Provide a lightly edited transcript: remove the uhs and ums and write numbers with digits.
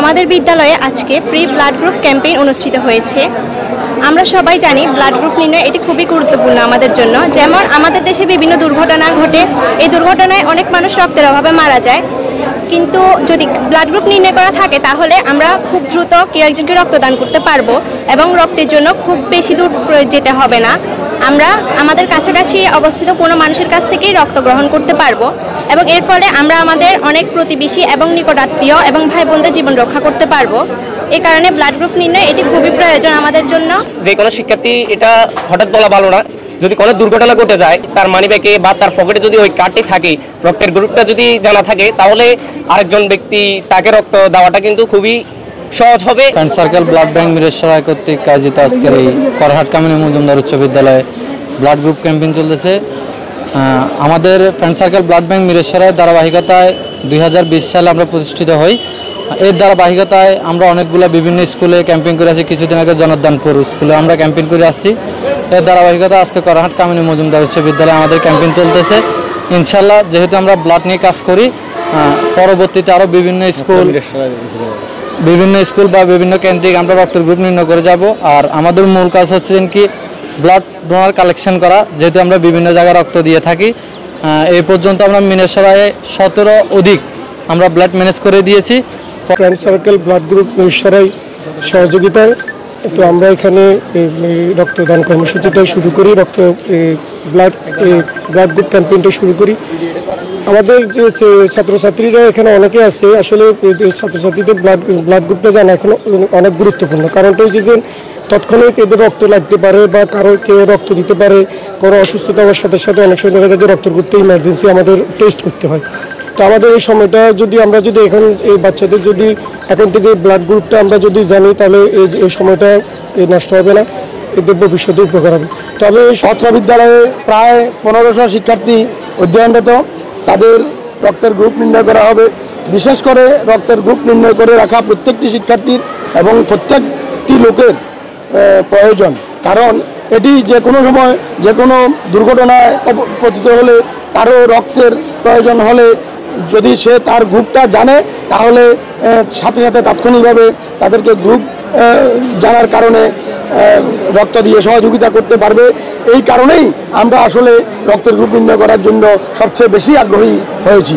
আমাদের বিদ্যালয়ে আজকে ফ্রি ব্লাড গ্রুপ ক্যাম্পেইন অনুষ্ঠিত হয়েছে। আমরা সবাই জানি ব্লাড গ্রুপ নির্ণয় এটি খুবই গুরুত্বপূর্ণ আমাদের জন্য। যেমন আমাদের দেশে বিভিন্ন দুর্ঘটনা ঘটে, এই দুর্ঘটনায় অনেক মানুষ রক্তের অভাবে মারা যায়, কিন্তু যদি ব্লাড গ্রুপ নির্ণয় করা থাকে তাহলে আমরা খুব দ্রুত কেউ একজনকে রক্তদান করতে পারবো এবং রক্তের জন্য খুব বেশি দূর যেতে হবে না। আমরা আমাদের কাছাকাছি অবস্থিত কোনো মানুষের কাছ থেকেই রক্ত গ্রহণ করতে পারবো এবং এর ফলে আমরা আমাদের অনেক প্রতিবেশী এবং নিকটাত্মীয় এবং ভাই বোনদের জীবন রক্ষা করতে পারবো। এই কারণে ব্লাড গ্রুপ নির্ণয় এটি খুবই প্রয়োজন আমাদের জন্য। যে কোনো শিক্ষার্থী এটা হঠাৎ বলা ভালো না, যদি কোনো দুর্ঘটনা ঘটে যায় তার মানিব্যাগে বা তার পকেটে যদি ওই কার্ডটি থাকে, রক্তের গ্রুপটা যদি জানা থাকে, তাহলে আরেকজন ব্যক্তি তাকে রক্ত দেওয়াটা কিন্তু খুবই সহজ হবে। Friend circle blood bank Mirsharai কর্তৃক আয়োজিত আজকের এই করহাট কামিনী মজুমদার উচ্চ বিদ্যালয়ে ব্লাড গ্রুপ ক্যাম্পেইন চলতেছে। আমাদের friend circle blood bank Mirsharai ধারাবাহিকতায় 2020 সালে আমরা প্রতিষ্ঠিত হই। এর ধারাবাহিকতায় আমরা অনেকগুলো বিভিন্ন স্কুলে ক্যাম্পেইন করে আসছি। কিছুদিন আগে জনার্দনপুর স্কুলে আমরা ক্যাম্পেইন করে আসছি। এর ধারাবাহিকতা আজকে করহাট কামিনী মজুমদার উচ্চ বিদ্যালয়ে আমাদের ক্যাম্পেইন চলতেছে। ইনশাল্লাহ যেহেতু আমরা ব্লাড নিয়ে কাজ করি, পরবর্তীতে আরও বিভিন্ন স্কুল বা বিভিন্ন কেন্দ্রিক আমরা রক্তের গ্রুপ নির্ণয় করে যাব। আর আমাদের মূল কাজ হচ্ছে কি ব্লাড ডোনার কালেকশন করা, যেহেতু আমরা বিভিন্ন জায়গায় রক্ত দিয়ে থাকি। এই পর্যন্ত আমরা মিরেশ্বরায় 17 অধিক আমরা ব্লাড ম্যানেজ করে দিয়েছি। Friend circle blood group Mirsharai সহযোগিতায় তো আমরা এখানে রক্তদান কর্মসূচিটা শুরু করি, ব্লাড গ্রুপ ক্যাম্পেইনটা শুরু করি। আমাদের যে ছাত্রছাত্রীরা এখানে অনেকে আছে, আসলে ছাত্রছাত্রীদের ব্লাড গ্রুপটা জানা এখন অনেক গুরুত্বপূর্ণ। কারণটা হচ্ছে যে তৎক্ষণাৎ এদের রক্ত লাগতে পারে বা কারো কেউ রক্ত দিতে পারে। কোনো অসুস্থতা হওয়ার সাথে সাথে অনেক সময় দেখা যায় যে রক্তের গ্রুপটা ইমার্জেন্সি আমাদের টেস্ট করতে হয়। তো আমাদের এই সময়টা আমরা যদি এখন এই বাচ্চাদের যদি এখন থেকে ব্লাড গ্রুপটা আমরা যদি জানি, তাহলে এই সময়টা নষ্ট হবে না, এদের ভবিষ্যতে উপকার হবে। তবে অত্র বিদ্যালয়ে প্রায় 1500 শিক্ষার্থী অধ্যয়নরত। তাদের রক্তের গ্রুপ নির্ণয় করা হবে। বিশেষ করে রক্তের গ্রুপ নির্ণয় করে রাখা প্রত্যেকটি শিক্ষার্থীর এবং প্রত্যেকটি লোকের প্রয়োজন। কারণ এটি যে কোনো সময় যে কোনো দুর্ঘটনায় পতিত হলে, কারো রক্তের প্রয়োজন হলে যদি সে তার গ্রুপটা জানে, তাহলে সাথে সাথে তাৎক্ষণিকভাবে তাদেরকে গ্রুপ জানার কারণে রক্ত দিয়ে সহযোগিতা করতে পারবে। এই কারণেই আমরা আসলে রক্তের গ্রুপ নির্ণয় করার জন্য সবচেয়ে বেশি আগ্রহী হয়েছি।